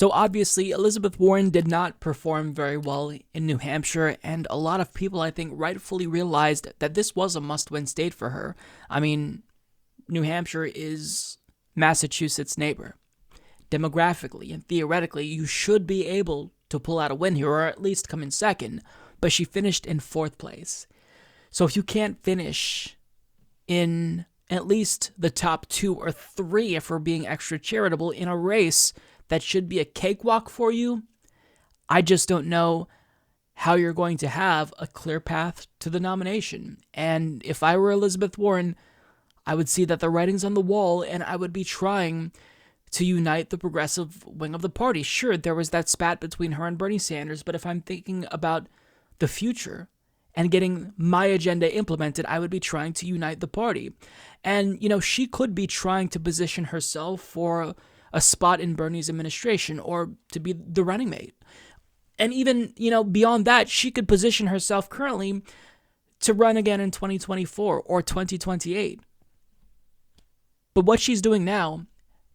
So obviously, Elizabeth Warren did not perform very well in New Hampshire, and a lot of people, I think, rightfully realized that this was a must-win state for her. I mean, New Hampshire is Massachusetts' neighbor. Demographically and theoretically, you should be able to pull out a win here, or at least come in second, but she finished in 4th place. So if you can't finish in at least the top 2 or 3, if we're being extra charitable, in a race that should be a cakewalk for you, I just don't know how you're going to have a clear path to the nomination. And if I were Elizabeth Warren, I would see that the writing's on the wall, and I would be trying to unite the progressive wing of the party. Sure, there was that spat between her and Bernie Sanders, but if I'm thinking about the future and getting my agenda implemented, I would be trying to unite the party. And, she could be trying to position herself for a spot in Bernie's administration or to be the running mate. And even, beyond that, she could position herself currently to run again in 2024 or 2028. But what she's doing now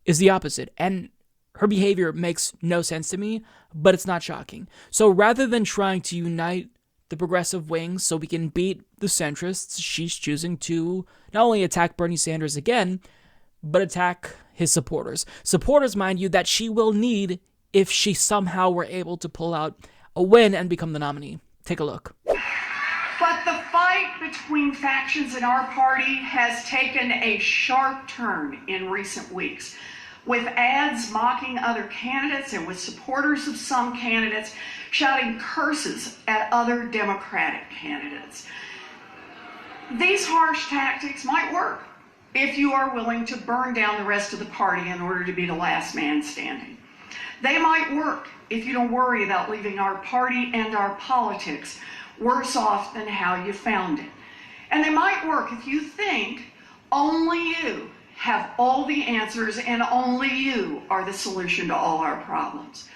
is the opposite, and her behavior makes no sense to me, but it's not shocking. So rather than trying to unite the progressive wing so we can beat the centrists, she's choosing to not only attack Bernie Sanders again, but attack his supporters. Supporters, mind you, that she will need if she somehow were able to pull out a win and become the nominee. Take a look. But the fight between factions in our party has taken a sharp turn in recent weeks, with ads mocking other candidates and with supporters of some candidates shouting curses at other Democratic candidates. These harsh tactics might work if you are willing to burn down the rest of the party in order to be the last man standing. They might work if you don't worry about leaving our party and our politics worse off than how you found it. And they might work if you think only you have all the answers and only you are the solution to all our problems.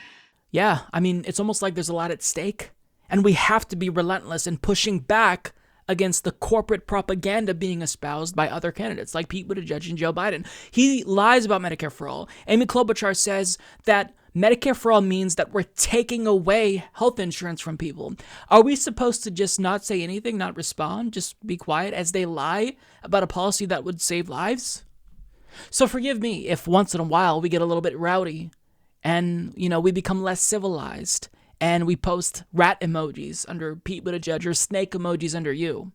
Yeah, it's almost like there's a lot at stake, and we have to be relentless in pushing back against the corporate propaganda being espoused by other candidates like Pete Buttigieg and Joe Biden. He lies about Medicare for All. Amy Klobuchar says that Medicare for All means that we're taking away health insurance from people. Are we supposed to just not say anything, not respond, just be quiet as they lie about a policy that would save lives? So forgive me if once in a while we get a little bit rowdy and, we become less civilized and we post rat emojis under Pete Buttigieg or snake emojis under you.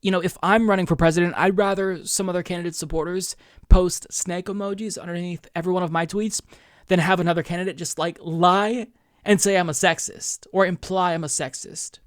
If I'm running for president, I'd rather some other candidate supporters post snake emojis underneath every one of my tweets than have another candidate just lie and say I'm a sexist or imply I'm a sexist.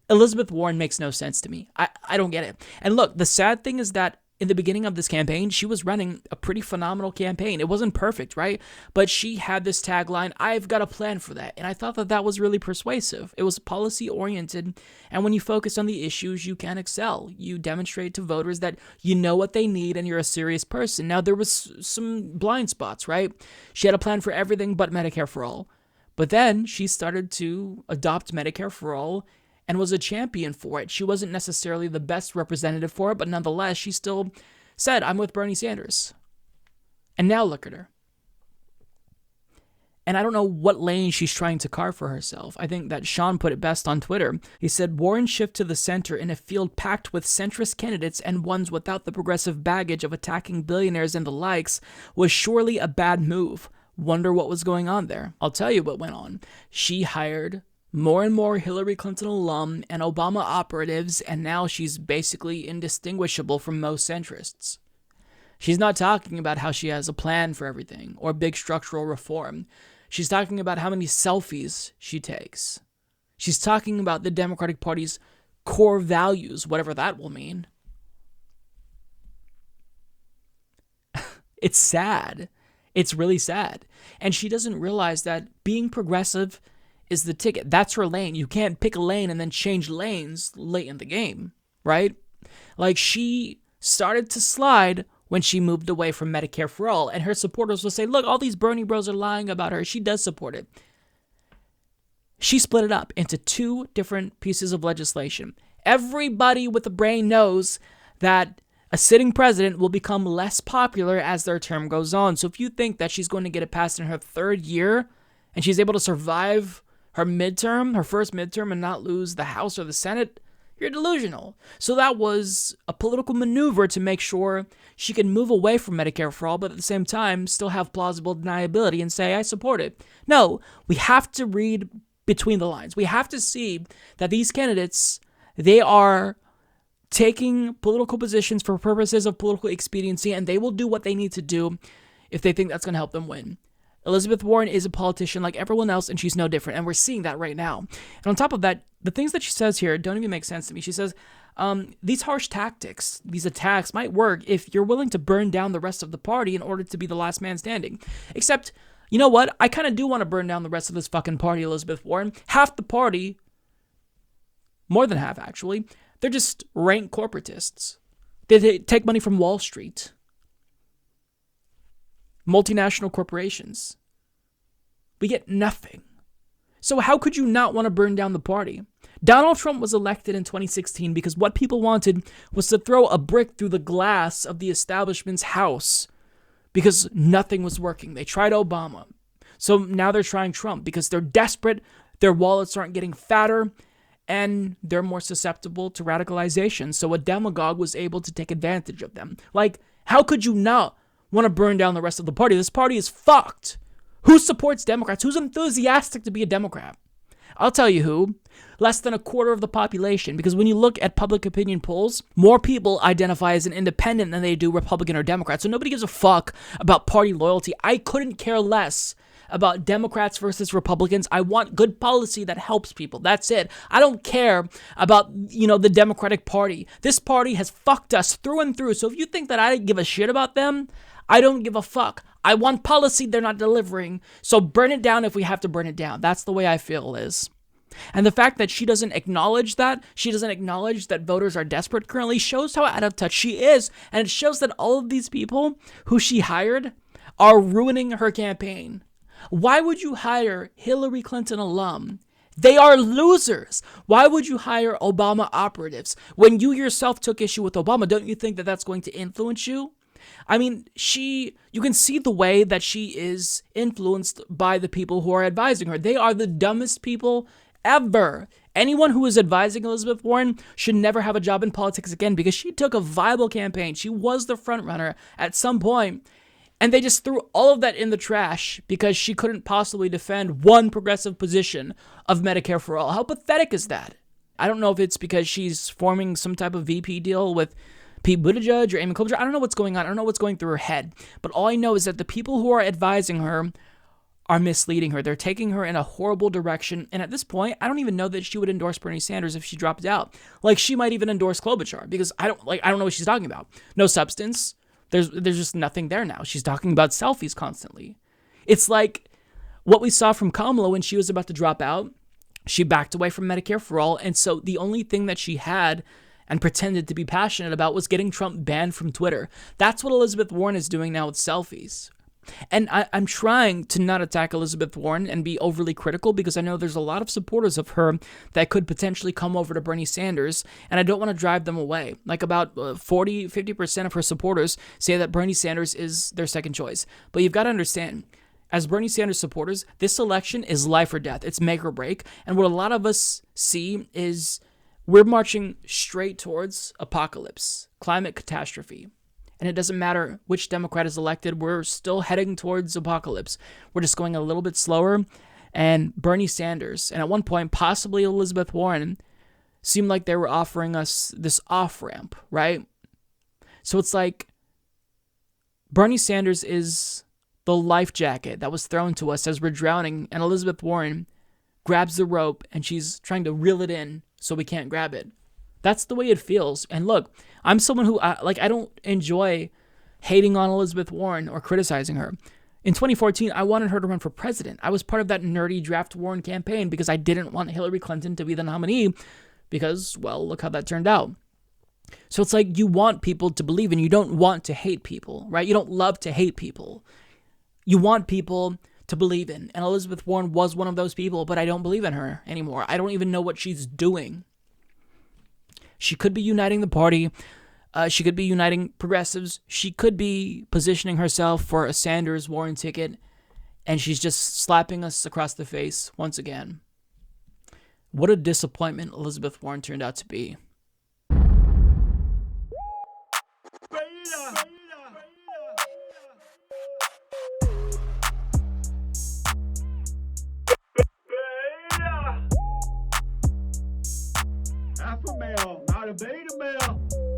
Elizabeth Warren makes no sense to me. I don't get it. And look, the sad thing is that in the beginning of this campaign, she was running a pretty phenomenal campaign. It wasn't perfect, right? But she had this tagline, "I've got a plan for that." And I thought that was really persuasive. It was policy-oriented. And when you focus on the issues, you can excel. You demonstrate to voters that you know what they need and you're a serious person. Now, there was some blind spots, right? She had a plan for everything but Medicare for All. But then she started to adopt Medicare for All and was a champion for it. She wasn't necessarily the best representative for it, but nonetheless, she still said, "I'm with Bernie Sanders." And now look at her. And I don't know what lane she's trying to carve for herself. I think that Sean put it best on Twitter. He said, "Warren's shift to the center in a field packed with centrist candidates and ones without the progressive baggage of attacking billionaires and the likes was surely a bad move. Wonder what was going on there." I'll tell you what went on. She hired more and more Hillary Clinton alum and Obama operatives, and now she's basically indistinguishable from most centrists. She's not talking about how she has a plan for everything or big structural reform. She's talking about how many selfies she takes. She's talking about the Democratic Party's core values, whatever that will mean. It's sad. It's really sad. And she doesn't realize that being progressive is the ticket. That's her lane. You can't pick a lane and then change lanes late in the game, right? She started to slide when she moved away from Medicare for All, and her supporters will say, "Look, all these Bernie bros are lying about her. She does support it." She split it up into 2 different pieces of legislation. Everybody with a brain knows that a sitting president will become less popular as their term goes on. So if you think that she's going to get it passed in her third year and she's able to survive her first midterm, and not lose the House or the Senate, you're delusional. So that was a political maneuver to make sure she could move away from Medicare for all, but at the same time still have plausible deniability and say, I support it. No, we have to read between the lines. We have to see that these candidates, they are taking political positions for purposes of political expediency, and they will do what they need to do if they think that's going to help them win. Elizabeth Warren is a politician like everyone else, and she's no different, and we're seeing that right now. And on top of that, the things that she says here don't even make sense to me. She says, these harsh tactics, these attacks might work if you're willing to burn down the rest of the party in order to be the last man standing. Except, you know what? I kind of do want to burn down the rest of this fucking party, Elizabeth Warren. Half the party, more than half actually, they're just rank corporatists. They take money from Wall Street. Multinational corporations. We get nothing. So how could you not want to burn down the party? Donald Trump was elected in 2016 because what people wanted was to throw a brick through the glass of the establishment's house because nothing was working. They tried Obama. So now they're trying Trump because they're desperate, their wallets aren't getting fatter, and they're more susceptible to radicalization. So a demagogue was able to take advantage of them. Like, how could you not want to burn down the rest of the party? This party is fucked. Who supports Democrats? Who's enthusiastic to be a Democrat? I'll tell you who. Less than a quarter of the population. Because when you look at public opinion polls, more people identify as an independent than they do Republican or Democrat. So nobody gives a fuck about party loyalty. I couldn't care less about Democrats versus Republicans. I want good policy that helps people. That's it. I don't care about, the Democratic Party. This party has fucked us through and through. So if you think that I give a shit about them, I don't give a fuck. I want policy they're not delivering. So burn it down if we have to burn it down. That's the way I feel, Liz. And the fact that she doesn't acknowledge that, she doesn't acknowledge that voters are desperate currently, shows how out of touch she is. And it shows that all of these people who she hired are ruining her campaign. Why would you hire Hillary Clinton alum? They are losers. Why would you hire Obama operatives? When you yourself took issue with Obama, don't you think that that's going to influence you? I mean, you can see the way that she is influenced by the people who are advising her. They are the dumbest people ever. Anyone who is advising Elizabeth Warren should never have a job in politics again because she took a viable campaign. She was the front runner at some point, and they just threw all of that in the trash because she couldn't possibly defend one progressive position of Medicare for all. How pathetic is that? I don't know if it's because she's forming some type of VP deal with Pete Buttigieg or Amy Klobuchar. I don't know what's going on. I don't know what's going through her head. But all I know is that the people who are advising her are misleading her. They're taking her in a horrible direction. And at this point, I don't even know that she would endorse Bernie Sanders if she dropped out. Like, she might even endorse Klobuchar because I don't know what she's talking about. No substance. There's just nothing there now. She's talking about selfies constantly. It's like what we saw from Kamala when she was about to drop out. She backed away from Medicare for all. And so the only thing that she had and pretended to be passionate about was getting Trump banned from Twitter. That's what Elizabeth Warren is doing now with selfies. And I'm trying to not attack Elizabeth Warren and be overly critical because I know there's a lot of supporters of her that could potentially come over to Bernie Sanders, and I don't want to drive them away. Like about 50% of her supporters say that Bernie Sanders is their second choice. But you've got to understand, as Bernie Sanders supporters, this election is life or death. It's make or break. And what a lot of us see is we're marching straight towards apocalypse, climate catastrophe. And it doesn't matter which Democrat is elected, we're still heading towards apocalypse. We're just going a little bit slower. And Bernie Sanders, and at one point, possibly Elizabeth Warren, seemed like they were offering us this off-ramp, right? So it's like Bernie Sanders is the life jacket that was thrown to us as we're drowning, and Elizabeth Warren grabs the rope and she's trying to reel it in so we can't grab it. That's the way it feels. And look, I'm someone who, I don't enjoy hating on Elizabeth Warren or criticizing her. In 2014, I wanted her to run for president. I was part of that nerdy draft Warren campaign because I didn't want Hillary Clinton to be the nominee because, well, look how that turned out. So it's like you want people to believe and you don't want to hate people, right? You don't love to hate people. You want people to believe in. And Elizabeth Warren was one of those people, but I don't believe in her anymore. I don't even know what she's doing. She could be uniting the party. She could be uniting progressives. She could be positioning herself for a Sanders-Warren ticket, and she's just slapping us across the face once again. What a disappointment Elizabeth Warren turned out to be. Alpha male, not a beta male.